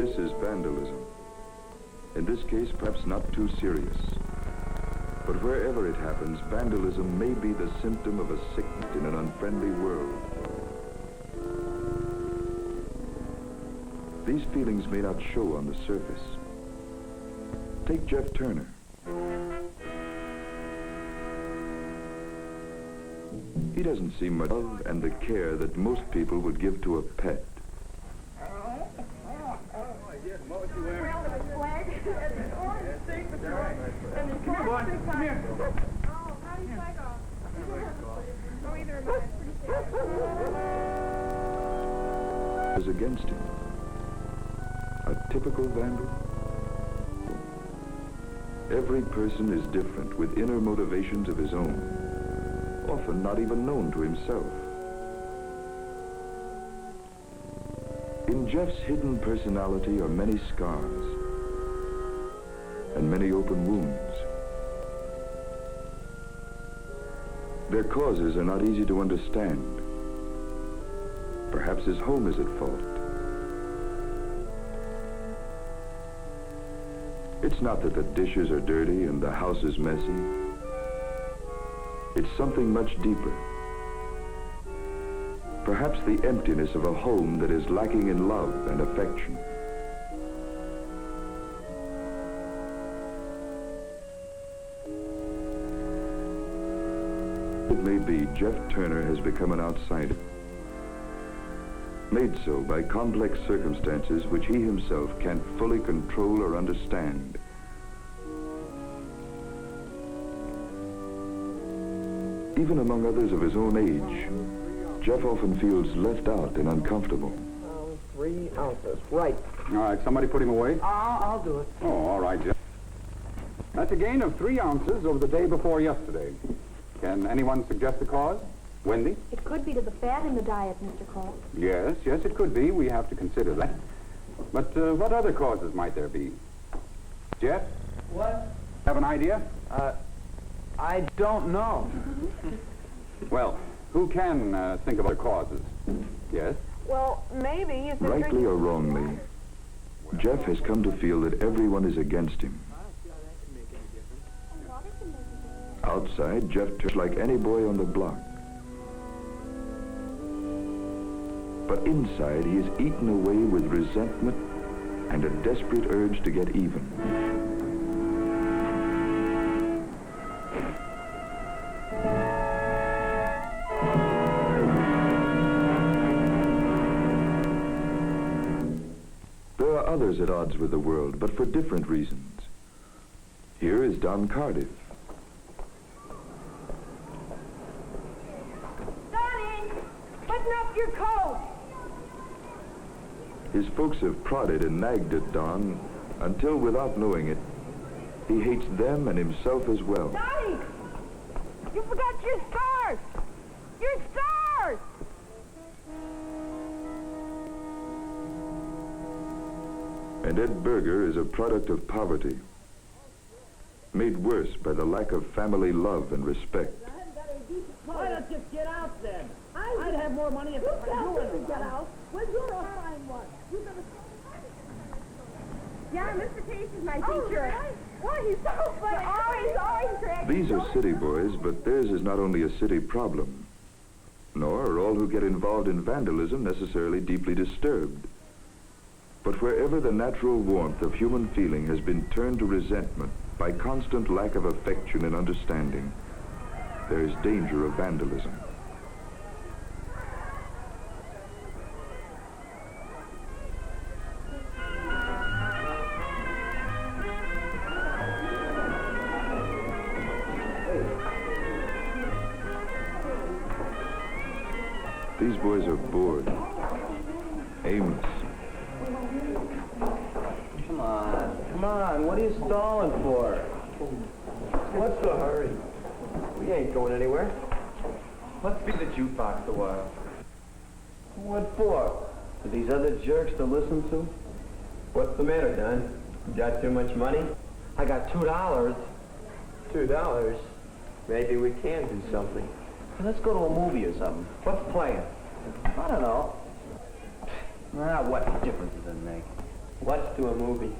This is vandalism. In this case, perhaps not too serious. But wherever it happens, vandalism may be the symptom of a sickness in an unfriendly world. These feelings may not show on the surface. Take Jeff Turner. He doesn't see much love and the care that most people would give to a pet. Is against him. A typical vandal? Every person is different with inner motivations of his own, often not even known to himself. In Jeff's hidden personality are many scars and many open wounds. Their causes are not easy to understand. Perhaps his home is at fault. It's not that the dishes are dirty and the house is messy. It's something much deeper. Perhaps the emptiness of a home that is lacking in love and affection. It may be Jeff Turner has become an outsider, made so by complex circumstances which he himself can't fully control or understand. Even among others of his own age, Jeff often feels left out and uncomfortable. 3 ounces, right. All right, somebody put him away? I'll do it. Oh, all right, Jeff. That's a gain of 3 ounces over the day before yesterday. Can anyone suggest the cause? Wendy? It could be to the fat in the diet, Mr. Cole. Yes, it could be. We have to consider that. But what other causes might there be? Jeff? What? Have an idea? I don't know. Well, who can think of other causes? Yes? Well, maybe if they're Rightly or wrongly, Jeff has come to feel that everyone is against him. Outside, Jeff turns like any boy on the block. But inside, he is eaten away with resentment and a desperate urge to get even. There are others at odds with the world, but for different reasons. Here is Don Cardiff. Donnie, button up your coat. His folks have prodded and nagged at Don until, without knowing it, he hates them and himself as well. Donnie, you forgot your stars. Your stars. And Ed Berger is a product of poverty, made worse by the lack of family love and respect. Why don't you get out then? I'd have more money if I knew get out. Where's your fine one? Yeah, Mr. Case is my teacher. Boy, he's so funny. Always cracking. These are city boys, but theirs is not only a city problem, nor are all who get involved in vandalism necessarily deeply disturbed. But wherever the natural warmth of human feeling has been turned to resentment by constant lack of affection and understanding, there is danger of vandalism. These boys are bored, aimless. Come on, what are you stalling for? What's the hurry? We ain't going anywhere. Let's be the jukebox a while. What for? For these other jerks to listen to? What's the matter, Don? You got too much money? I got $2. $2? Maybe we can do something. Let's go to a movie or something. What's playing? I don't know. What difference does it make? Let's do a movie.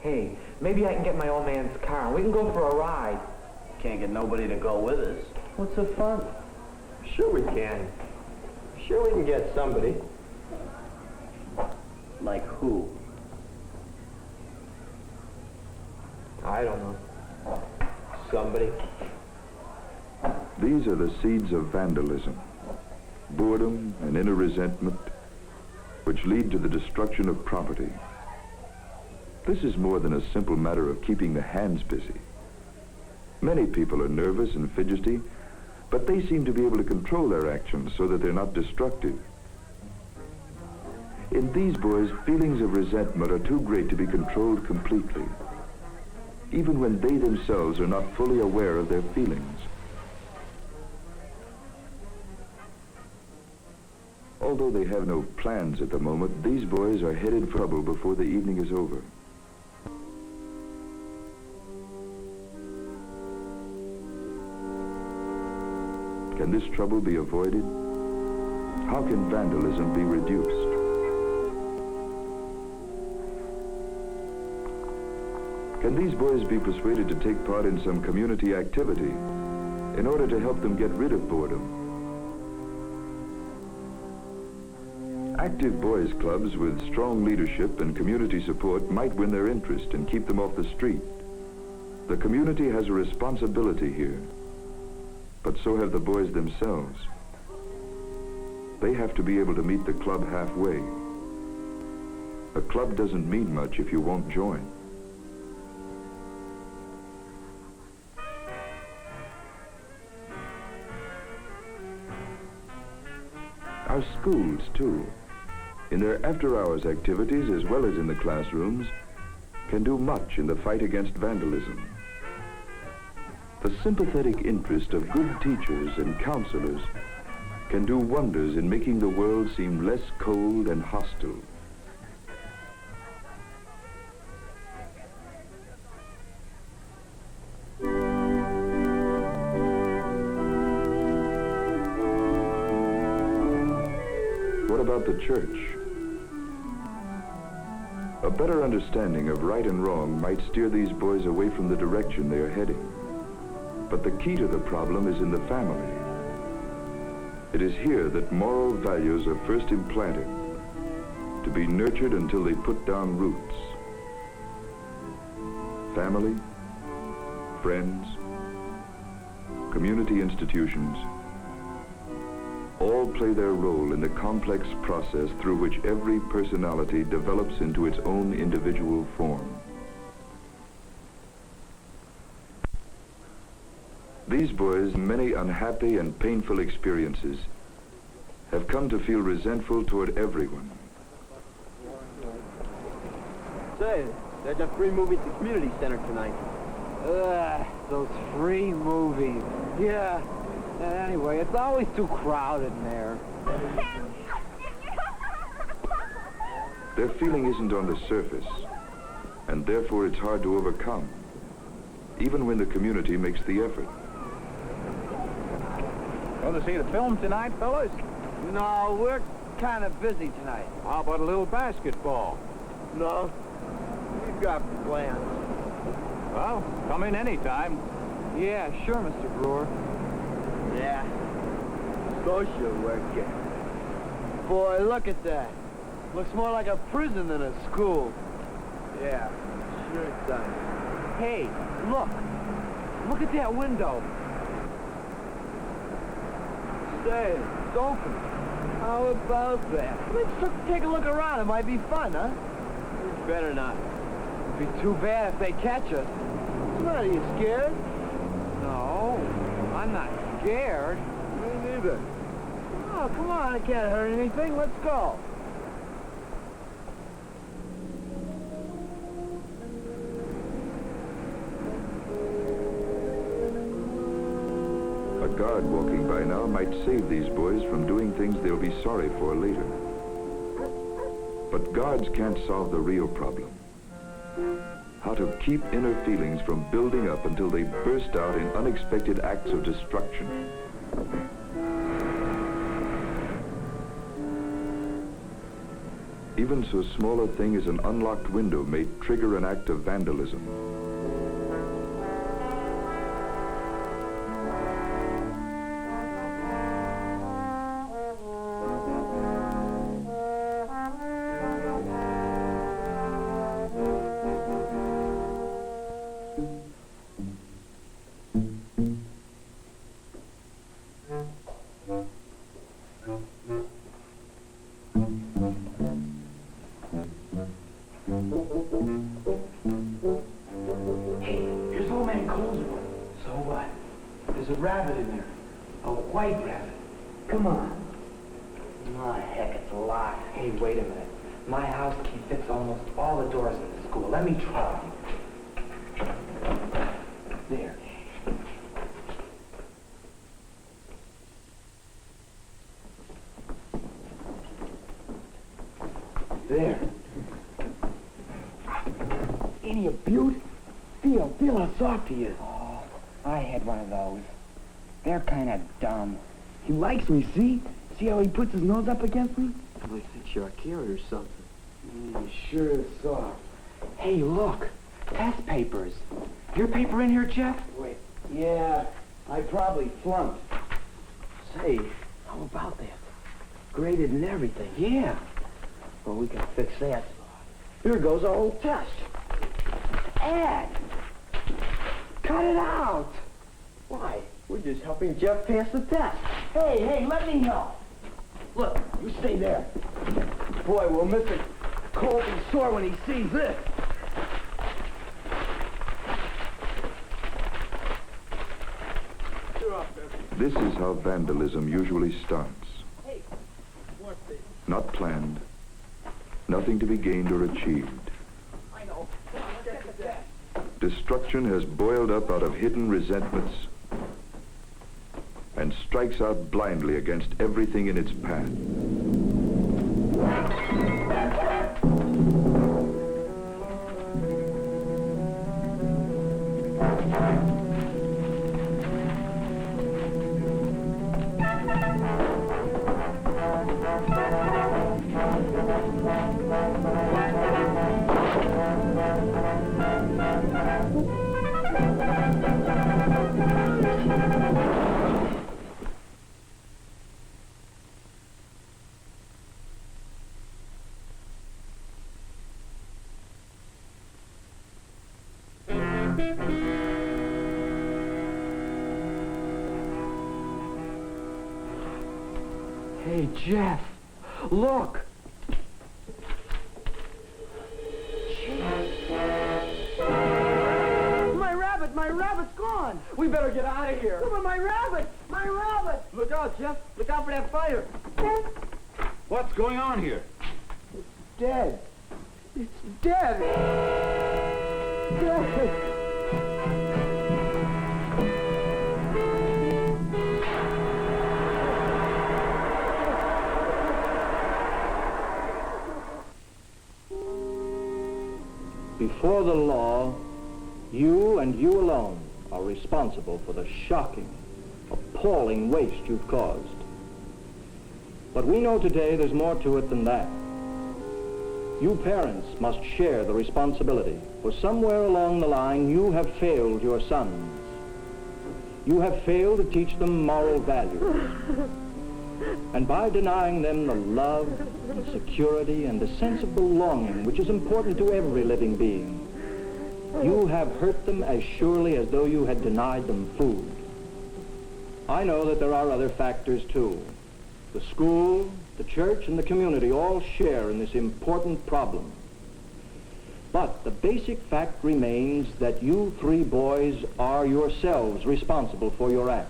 Hey, maybe I can get my old man's car and we can go for a ride. Can't get nobody to go with us. What's so fun? Sure we can. Sure we can get somebody. Like who? I don't know. Somebody. These are the seeds of vandalism, boredom and inner resentment, which lead to the destruction of property. This is more than a simple matter of keeping the hands busy. Many people are nervous and fidgety, but they seem to be able to control their actions so that they're not destructive. In these boys, feelings of resentment are too great to be controlled completely, even when they themselves are not fully aware of their feelings. Although they have no plans at the moment, these boys are headed for trouble before the evening is over. Can this trouble be avoided? How can vandalism be reduced? Can these boys be persuaded to take part in some community activity in order to help them get rid of boredom? Active boys' clubs with strong leadership and community support might win their interest and keep them off the street. The community has a responsibility here, but so have the boys themselves. They have to be able to meet the club halfway. A club doesn't mean much if you won't join. Our schools, too, in their after-hours activities as well as in the classrooms, can do much in the fight against vandalism. The sympathetic interest of good teachers and counselors can do wonders in making the world seem less cold and hostile. What about the church? A better understanding of right and wrong might steer these boys away from the direction they are heading. But the key to the problem is in the family. It is here that moral values are first implanted, to be nurtured until they put down roots. Family, friends, community institutions, all play their role in the complex process through which every personality develops into its own individual form. These boys, many unhappy and painful experiences, have come to feel resentful toward everyone. Say, there's a free movie at the community center tonight. Those free movies. Yeah. Anyway, it's always too crowded in there. Their feeling isn't on the surface, and therefore it's hard to overcome, even when the community makes the effort. Going to see the film tonight, fellas? No, we're kind of busy tonight. How about a little basketball? No, we've got plans. Well, come in anytime. Yeah, sure, Mr. Brewer. Yeah, social worker. Boy, look at that. Looks more like a prison than a school. Yeah, sure it does. Hey, look. Look at that window. Say, it's open. How about that? Let's take a look around. It might be fun, huh? Better not. It'd be too bad if they catch us. What's the matter? You scared? No, I'm not scared. Me neither. Oh, come on. It can't hurt anything. Let's go. A guard walking by now might save these boys from doing things they'll be sorry for later. But guards can't solve the real problem. How to keep inner feelings from building up until they burst out in unexpected acts of destruction. Even so small a thing as an unlocked window may trigger an act of vandalism. Here's old man Cole's one. So what? There's a rabbit in there. A white rabbit. Come on. Oh, heck, it's locked. Hey, wait a minute. My house key fits almost all the doors in the school. Let me try. There. There. Ain't he a beaut? Feel how soft he is. Oh, I had one of those. They're kind of dumb. He likes me, see? See how he puts his nose up against me? Well, he thinks you're a carrot or something. He sure is soft. Hey, look. Test papers. Your paper in here, Jeff? Wait. Yeah, I probably flunked. Say, how about that? Graded and everything. Yeah. Well, we can fix that. Here goes our old test. Ed! Cut it out! Why? We're just helping Jeff pass the test. Hey, let me help. Look, you stay there. Boy, will Mr. Cole be sore when he sees this. This is how vandalism usually starts. Not planned, nothing to be gained or achieved. Destruction has boiled up out of hidden resentments and strikes out blindly against everything in its path. Hey, Jeff, look. My rabbit's gone. We better get out of here. Come on, my rabbit. Look out, Jeff. Look out for that fire. What's going on here? Dead. It's dead. Dead. Before the law, you and you alone are responsible for the shocking, appalling waste you've caused. But we know today there's more to it than that. You parents must share the responsibility, for somewhere along the line you have failed your sons. You have failed to teach them moral values. And by denying them the love, and security, and the sense of belonging which is important to every living being, you have hurt them as surely as though you had denied them food. I know that there are other factors too. The school, the church, and the community all share in this important problem. But the basic fact remains that you three boys are yourselves responsible for your acts.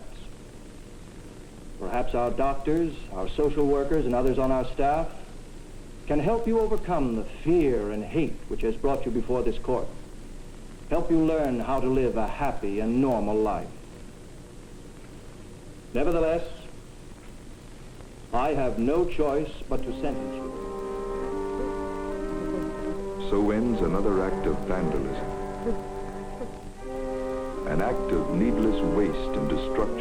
Perhaps our doctors, our social workers, and others on our staff can help you overcome the fear and hate which has brought you before this court. Help you learn how to live a happy and normal life. Nevertheless, I have no choice but to sentence you. So ends another act of vandalism. An act of needless waste and destruction.